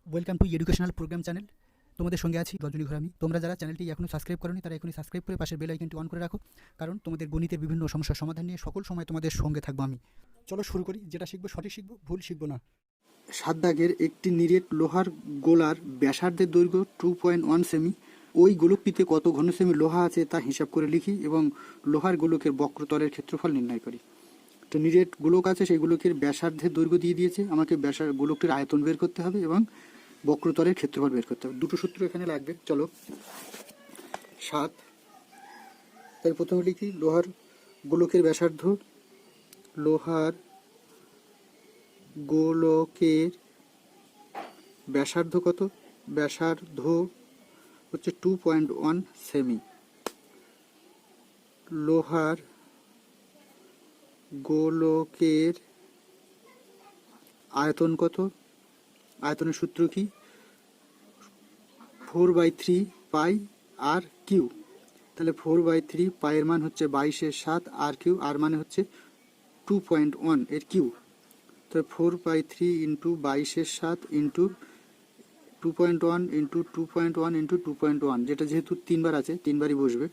Welcome to educational programme channel. তোমাদের সঙ্গে আছি রজনী ঘর আমি। তোমরা যারা চ্যানেলটি এখনও সাবস্ক্রাইব করোনি তারা এখনই সাবস্ক্রাইব করে পাশের বেল আইকনটি অন করে রাখো, কারণ তোমাদের গণিতের বিভিন্ন সমস্যার সমাধান নিয়ে সকল সময় তোমাদের সঙ্গে থাকবো আমি। চলো শুরু করি। যেটা শিখবো সঠিক শিখবো, ভুল শিখবো না। 7 দাগের একটি নিরেট লোহার গোলার ব্যাসার্ধের দৈর্ঘ্য 2.1 সেমি। ওই গোলকটিতে কত ঘন সেমি লোহা আছে তা হিসাব করে লিখি এবং লোহার গোলকের বক্রতলের ক্ষেত্রফল নির্ণয় করি। তো নিরেট গোলক আছে, সেই গোলকের ব্যাসার্ধের দৈর্ঘ্য দিয়ে দিয়েছে, আমাকে গোলকটির আয়তন বের করতে হবে এবং বক্রতলের ক্ষেত্রফল বের করতে হবে। দুটো সূত্র এখানে লাগবে। চলো 7, তাই প্রথমে লিখি লোহার গোলকের ব্যাসার্ধ। লোহার গোলকের ব্যাসার্ধ কত? ব্যাসার্ধ হচ্ছে 2.1 সেমি। লোহার গোলকের আয়তন কত? আয়তনের সূত্র কি? 4/3 পাই আর কিউ। তাহলে 4/3 পাইয়ের মান হচ্ছে 22/7, আর কিউ আর মানে হচ্ছে 2.1 এর কিউ। তো 4/3 ইন্টু 22/7 ইন্টু 2.1 ইন্টু 2.1 ইন্টু 2.1, যেটা যেহেতু 3বার আছে 3বারই বসবে।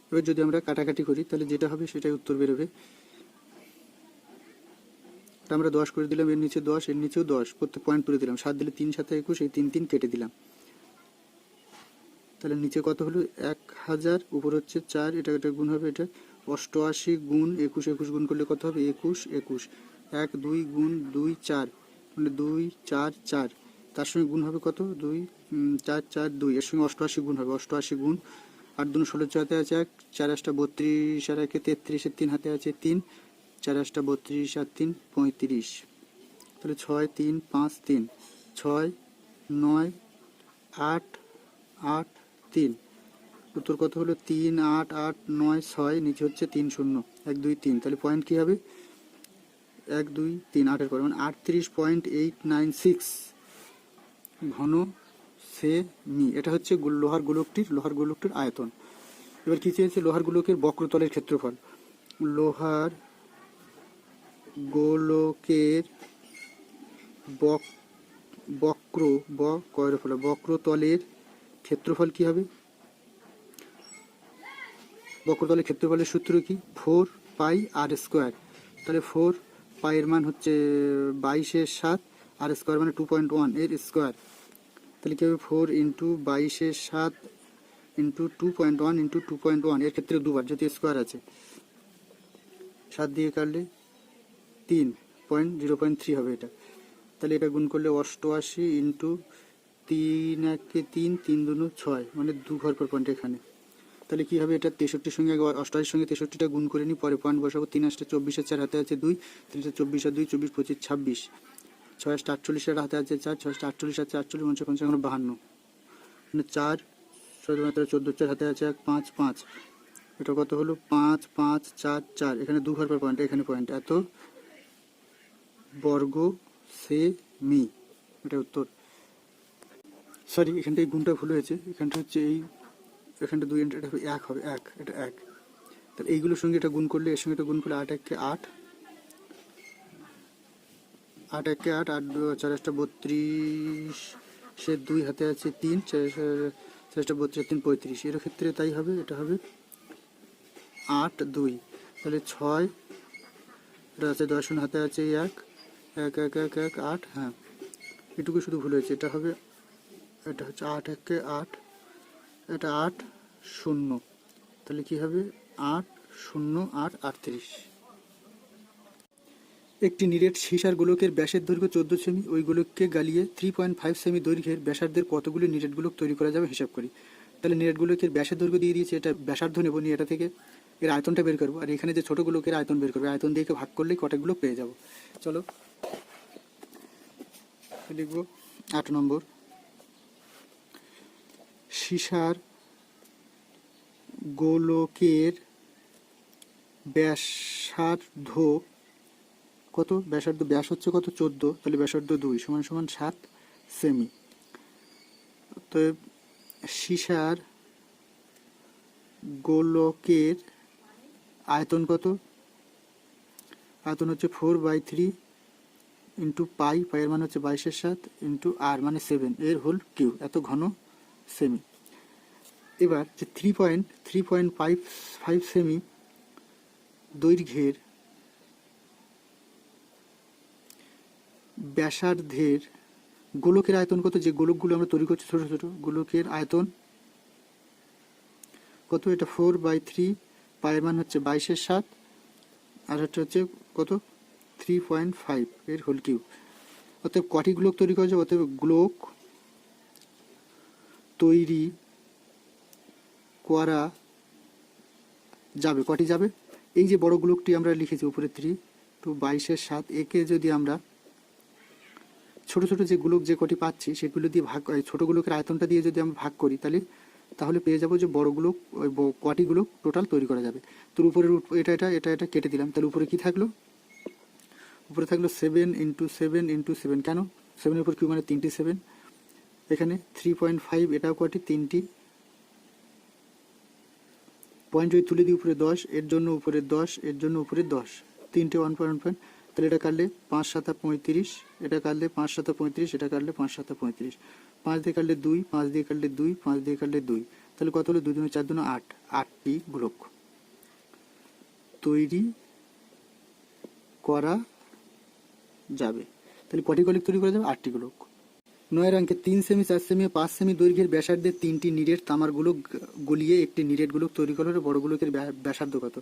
এবার যদি আমরা কাটাকাটি করি তাহলে যেটা হবে সেটাই উত্তর বেরোবে। আমরা 10 করে দিলাম, এর নিচে 10, এর নিচেও 10, প্রত্যেক পয়েন্ট তুলে দিলাম। 7 দিলে 3 7 21, এই 3 3 কেটে দিলাম। তাহলে নিচে কত হলো? 1000, উপর হচ্ছে 4, এটা গুণ হবে, এটা 88 গুণ 21, 21 গুণ করলে কত হবে? 21 21, 1 2 গুণ 2 4, মানে 2 4 4, তার সঙ্গে গুণ হবে কত? 2 4 4 2, এর সঙ্গে 88 গুণ হবে। 88 গুণ 8 2 16, 6 হাতে আছে 1, 4 8 32, আর 1 33, 3 হাতে আছে 3, 4 8 32, আর 3 35। তাহলে 6 3 5 3, 6 9 8 8 3, উত্তর কত হলো? 3 8 8 9 6, নিচে হচ্ছে 3 0 1 2 3। তাহলে পয়েন্ট কি হবে? 1 2 3 8 এর পরে মানে 38.896 ঘন সেমি। এটা হচ্ছে লোহার গোলকটির আয়তন। এবার কি চেয়েছে? লোহার গোলকের বক্রতলের ক্ষেত্রফল। লোহার গোলকের বক্রতলের ক্ষেত্রফল কি হবে? বক্রতলের ক্ষেত্রফলের সূত্র কি? 4 পাই আর স্কোয়ার। তাহলে 4 পাইয়ের মান হচ্ছে 22/7, আর স্কোয়ার মানে 2.1 এর স্কোয়ার। তাহলে কি হবে? 4 ইন্টু 22/7 ইন্টু 2.1 ইন্টু 2.1, এর ক্ষেত্রে দুবার, যেহেতু স্কোয়ার আছে। 7 দিয়ে কাটলে 3.0.3 হবে এটা। তাহলে এটা গুণ করলে 88 ইন্টু 3 1 3, 3 2 6, মানে 2 ঘর পর পয়েন্ট এখানে। তাহলে কি হবে? এটা 63-র সঙ্গে 88-র সঙ্গে 63টা গুণ করে নিই, পরে পয়েন্ট বসাবো। 3 8 24, 4 হাতে আছে 2, 3 24 আর 2 24 25 26, 6 48, এর হাতে আছে 4, 6 48 আছে 48, 49 55 52, মানে 4 14 4 হাতে আছে 1 5 5, এটা কত হলো? 5 5 4 4, এখানে 2 ঘর পর পয়েন্ট, এখানে পয়েন্ট, এত বর্গ সেমি। এটা উত্তর। সরি, এখানটায় গুণটা ভুল হয়েছে, এখানটা হচ্ছে এখানটা 2, এটা 1 হবে, 1, এটা 1। তাহলে এইগুলোর সঙ্গে এটা গুণ করলে, এর সঙ্গে এটা গুণ করলে 8 1 8, 8 1 8, 8 4 32, সে 2 হাতে আছে 3, 4 32 3 35, এর ক্ষেত্রে তাই হবে। এটা হবে 8 2, তাহলে 6, এটা আছে 10, হাতে আছে 1 1 1 1 1 8, হ্যাঁ এটুকু শুধু ভুল হয়েছে। এটা হবে, এটা হচ্ছে 8 1 8, এটা 8 0, তাহলে কি হবে? 8 0 8 38। একটি নিরেট সীসার গোলকের ব্যাসের দৈর্ঘ্য 14 সেমি। ওই গোলককে গালিয়ে 3.5 সেমি দৈর্ঘ্যের ব্যাসার্ধের কতগুলি নিরেট গোলক তৈরি করা যাবে হিসাব করি। তাহলে নিরেট গোলকের ব্যাসের দৈর্ঘ্য দিয়ে দিয়েছে, এটা ব্যাসার্ধ নেব, নিয়ে এটা থেকে এর আয়তনটা বের করবো, আর এখানে যে ছোটো গোলকের আয়তন বের করবে, আয়তন দিয়ে ভাগ করলেই কটাগুলো পেয়ে যাব। চলো লিখব 8 নম্বর। সীসার গোলকের ব্যাসার্ধ কত? ব্যাস হচ্ছে কত? 14, তাহলে ব্যাসার্ধ 2 সমান সমান 7 সেমি। তো সীসার গোলকের আয়তন কত? আয়তন হচ্ছে 4/3 ইন্টু পাই, পাইয়ের মান হচ্ছে 22/7 ইন্টু আর মানে 7 এর হোল কিউ, এত ঘন সেমি। এবার যে 3.5 সেমি দৈর্ঘ্যের ব্যাসার্ধের গোলকের আয়তন কত, যে গোলকগুলো আমরা তৈরি করছি ছোট ছোট গোলকের আয়তন কত, এটা 4/3, পায়ের মান হচ্ছে 22/7 আর এটা হচ্ছে কত 3.5 এর হোল কিউব। অতএব কটি গোলক তৈরি করা যাবে, অতএব গোলক তৈরি করা যাবে, কটি যাবে, এই যে বড় গোলকটি আমরা লিখেছি উপরে 3 তো 22/7, একে যদি আমরা ছোট ছোট যে গোলক যে কটি পাচ্ছি সেগুলো দিয়ে ভাগ, ছোট গোলকের আয়তনটা দিয়ে যদি আমরা ভাগ করি তাহলে পেয়ে যাবো যে বড় গোলক কটি গোলক টোটাল তৈরি করা যাবে। তো উপরের এটা এটা এটা এটা কেটে দিলাম, তাহলে উপরে কি থাকলো, উপরে থাকলো 7 × 7 × 7, কেন 7 এর উপর কিউ মানে 3টি 7, এখানে 3.5 এটাও কটি 3টি, পয়েন্ট যদি তুলে দিই উপরে 10, এর জন্য উপরে 10, এর জন্য উপরে 10, 3টে 1.1, তাহলে এটা কাটলে 5 × 7 = 35, এটা কাটলে 5 × 7 = 35, এটা কাটলে 5 × 7 = 35, 5 দিয়ে কাটলে 2, 5 দিয়ে কাটলে 2, 5 দিয়ে কাটলে 2, তাহলে কত হলো 2 × 4 = 8, 8টি গোলক তৈরি করা যাবে। তাহলে কটি গোলক তৈরি করা যাবে, 8টি গোলক। 9 অঙ্কে 3 সেমি 4 সেমি 5 সেমি দৈর্ঘ্যের ব্যাসার্ধের 3টি নিরেট তামার গোলক গলিয়ে একটি নিরেট গোলক তৈরি করা হলে বড় গোলকের ব্যাসার্ধ কত।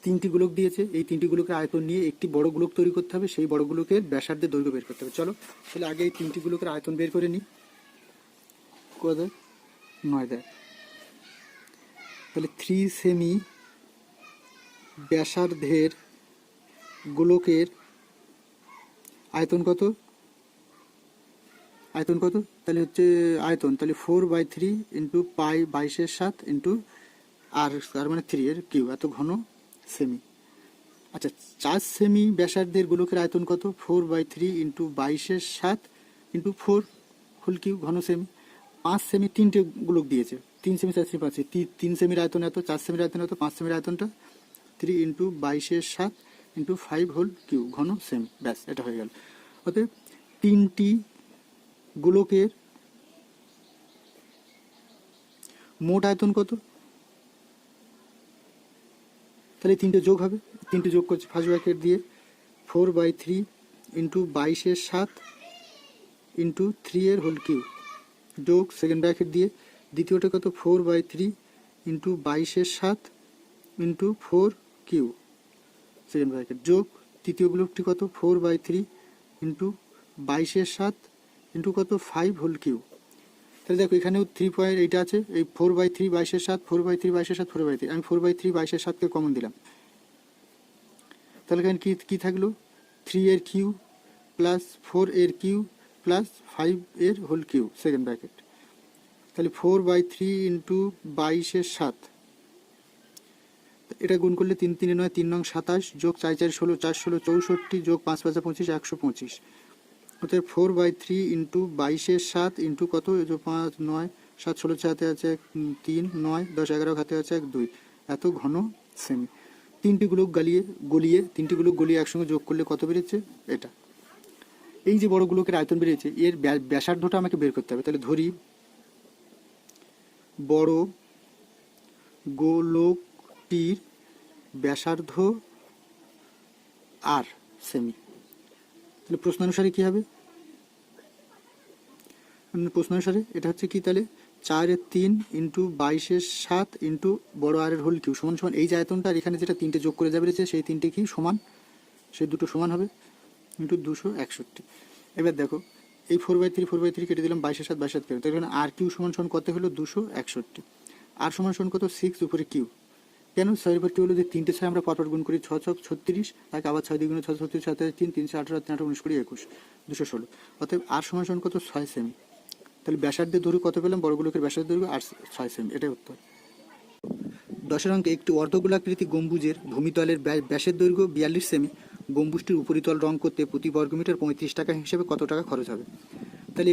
3টি গোলক দিয়েছে, এই 3টি গোলকের আয়তন নিয়ে একটি বড় গোলক তৈরি করতে হবে, সেই বড় গোলকের ব্যাসার্ধের দৈর্ঘ্য বের করতে হবে। চলো তাহলে আগে এই 3টি গোলকের আয়তন বের করে নিই। কত, 9 দেয়, তাহলে 3 সেমি ব্যাসার্ধের গোলকের আয়তন কত, আয়তন কত, তাহলে হচ্ছে আয়তন তাহলে 4/3 ইন্টু পাই 22/7 ইন্টু আর মানে 3 এর কিউ, এত ঘন সেমি। আচ্ছা 4 সেমি ব্যাসার্ধের গোলকের আয়তন কত, 4/3 ইন্টু 22/7 ইন্টু 4 হোল কিউ ঘন সেমি। 5 সেমি 3টে গোলক দিয়েছে, 3 সেমি 4 সেমি 5 সেমি, 3 সেমির আয়তন এত, 4 সেমির আয়তন এত, 5 সেমির আয়তনটা 3 ইন্টু 22/7 ইন্টু 5 হোল কিউ ঘন সেমি, ব্যাস এটা হয়ে গেল। অতএব 3টি গোলকের মোট আয়তন কত, তাহলে 3টে যোগ হবে, 3টে যোগ করছি ফার্স্ট ব্র্যাকেট দিয়ে 4/3 ইন্টু 22/7 ইন্টু 3 এর হোল কিউ যোগ সেকেন্ড ব্র্যাকেট দিয়ে দ্বিতীয়টা কত 4/3 into 22/7 into 4 cube second bracket যোগ তৃতীয় গোলকটি কত 4/3 ইন্টু 22/7 ইন্টু কত 5 হোল কিউ। তাহলে দেখো এখানেও 3 পয়েন্ট এইটা আছে, এই 4/3 22/7 4/3 22/7 4/3, আমি 4/3 22/7কে কমন দিলাম, তাহলে এখানে কি থাকলো 3 এর কিউ প্লাস 4 এর কিউ প্লাস 5 এর হোল কিউ সেকেন্ড ব্র্যাকেট, তাহলে 4/3 ইন্টু 22/7, এটা গুণ করলে 3 3 9 3 9 27 যোগ 4 4 16 4 16 64 যোগ 5 5 25 125, অর্থাৎ 4/3 ইন্টু 22/7 ইন্টু কত 5 9 7 16 হাতে আছে 3 9 10 11 হাতে আছে 1 2, এত ঘন সেমি। 3টি গোলক গলিয়ে একসঙ্গে যোগ করলে কত বেরিয়েছে, এটা। এই যে বড় গোলকের আয়তন বেরিয়েছে এর ব্যাসার্ধটা আমাকে বের করতে হবে, তাহলে ধরি বড় গোলকটির ব্যাসার্ধ আর সেমি, তাহলে প্রশ্ন অনুসারে কি হবে, প্রশ্ন অনুসারে এটা হচ্ছে কি, তাহলে 4/3 ইন্টু 22/7 ইন্টু বড় আর এর হোল কিউ সমান সমান এই যে আয়তনটা আর এখানে যেটা 3টে যোগ করে যাবে রয়েছে সেই 3টে কি সমান, সেই দুটো সমান হবে ইন্টু 261। এবার দেখো এই 4/3 কেটে দিলাম 22/7 কেটে, তাহলে আর কিউ সমান সমান কত হলো 261, আর সমান সমান কত 6 উপরে কিউ, কেন 6 উপর কিউ হলো যে 3টে 6 আমরা পরপর গুণ করি 6 6 36, তাকে আবার 6 দিয়ে গুণ 6 36 7 3 3 18 3 19 20 21 216, অতএব আর সমান সমান কত 6 সেমি। তাহলে ব্যাসার্ধের দৈর্ঘ্য কত পেলাম, বড় গোলকের ব্যাসার্ধের দৈর্ঘ্য 6 সেমি, এটাই উত্তর। 10 অঙ্কে একটি অর্ধগোলাকৃতি গম্বুজের ভূমিতলের ব্যাসের দৈর্ঘ্য 42 সেমি, গম্বুজটির উপরিতল রং করতে প্রতি বর্গমিটার 35 টাকা হিসেবে কত টাকা খরচ হবে। তাহলে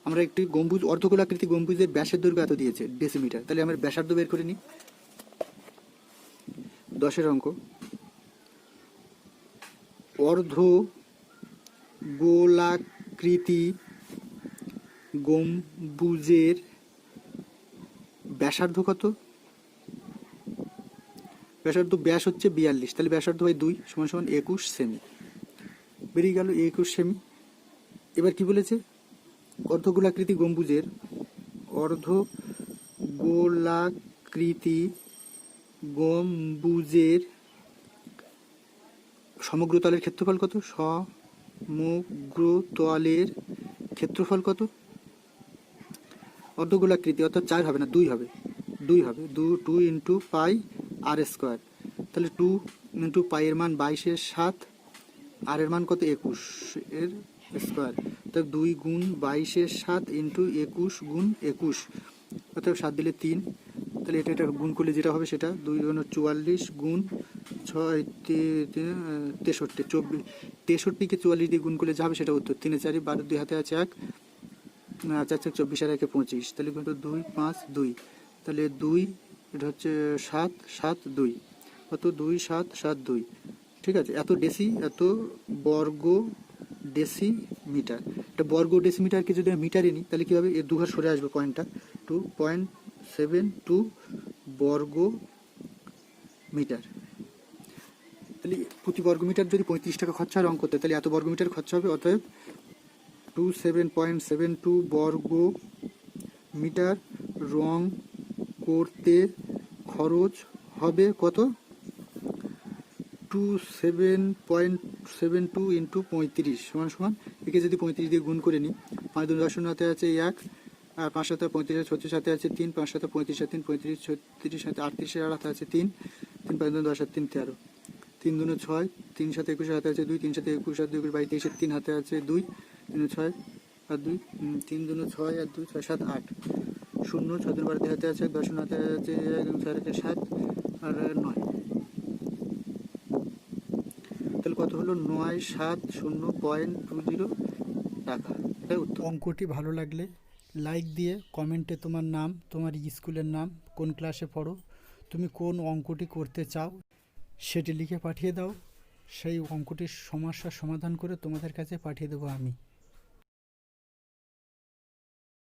আমরা একটি গম্বুজ অর্ধগোলাকৃতি গম্বুজের ব্যাসের দৈর্ঘ্য এত দিয়েছে ডেসিমিটার, তাহলে আমরা ব্যাসার্ধ বের করে নিই। 10 অঙ্ক অর্ধ গোলাকৃতি গম্বুজের ব্যাসার্ধ কত? ব্যাসার্ধ, ব্যাস হচ্ছে 42, তাহলে ব্যাসার্ধ হয় 2 সমান সমান 21 সেমি। বেরিয়ে গেল 21 সেমি। এবার কি বলেছে? অর্ধগোলাকৃতি গম্বুজের অর্ধগোলাকৃতি গম্বুজের সমগ্র তলের ক্ষেত্রফল কত? সমগ্র তলের ক্ষেত্রফল কত? অর্ধগোলাকৃতি অর্থাৎ 4 হবে না, 2 হবে, 2 হবে, 2 ইন্টু পাই আর স্কোয়ার। তাহলে 2 ইন্টু পাই এর মান 22 এর 7, আর এর মান কত? 21 এর স্কোয়ার। তাহলে 2 গুণ 22 এর 7 ইন্টু 21 গুণ 21, অর্থাৎ 7 দিলে 3। তাহলে এটা গুণ করলে যেটা হবে সেটা 2 গুণ 44 গুণ 6 63, 63কে 44 দিয়ে গুণ করলে যা হবে সেটা উত্তর। 3 4 12, 2 হাতে আছে 1, 4 4 24 আর 1 25, তাহলে কিন্তু 2 5 2, তাহলে 2 এটা হচ্ছে 7 7 2, কত? 2 7 7 2, ঠিক আছে। এত ডেসি, এত বর্গ ডেসিমিটার। এটা বর্গ ডেসিমিটারকে যদি আমি মিটারে নিই তাহলে কী হবে? এর দুঘর সরে আসবে পয়েন্টটা, 2.72 বর্গ মিটার। তাহলে প্রতি বর্গমিটার যদি 35 টাকা খরচা হয় রং করতে, তাহলে এত বর্গমিটার খরচা হবে, অতএব 27.72 বর্গ মিটার রং করতে খরচ হবে কত? 27.72 ইন্টু 35 সমান সমান, একে যদি 35 দিয়ে গুণ করে নিই, 5 2 10 হাতে আছে 1, আর 5 7 35 36 হাতে আছে 3, 5 7 35 3 35 36 হাতে 38 এর হাতে আছে 3, 3 5 10 আর 3 13, 3 2 6, 3 7 21 হাতে আছে 2, 3 7 21 আর 2 22 23, 3 হাতে আছে 2, 3 6 আর 2, 3 2 6 আর 2 6 7 8, 0 6 2 12 হাতে আছে 10 হাতে আছে 1, 6 আছে 7 আর 9। তাহলে কত হলো? 970.20 টাকা। এটাই উত্তর। অঙ্কটি ভালো লাগলে লাইক দিয়ে কমেন্টে তোমার নাম, তোমার স্কুলের নাম, কোন ক্লাসে পড়ো, তুমি কোন অঙ্কটি করতে চাও সেটি লিখে পাঠিয়ে দাও। সেই অঙ্কটির সমস্যার সমাধান করে তোমাদের কাছে পাঠিয়ে দেবো আমি।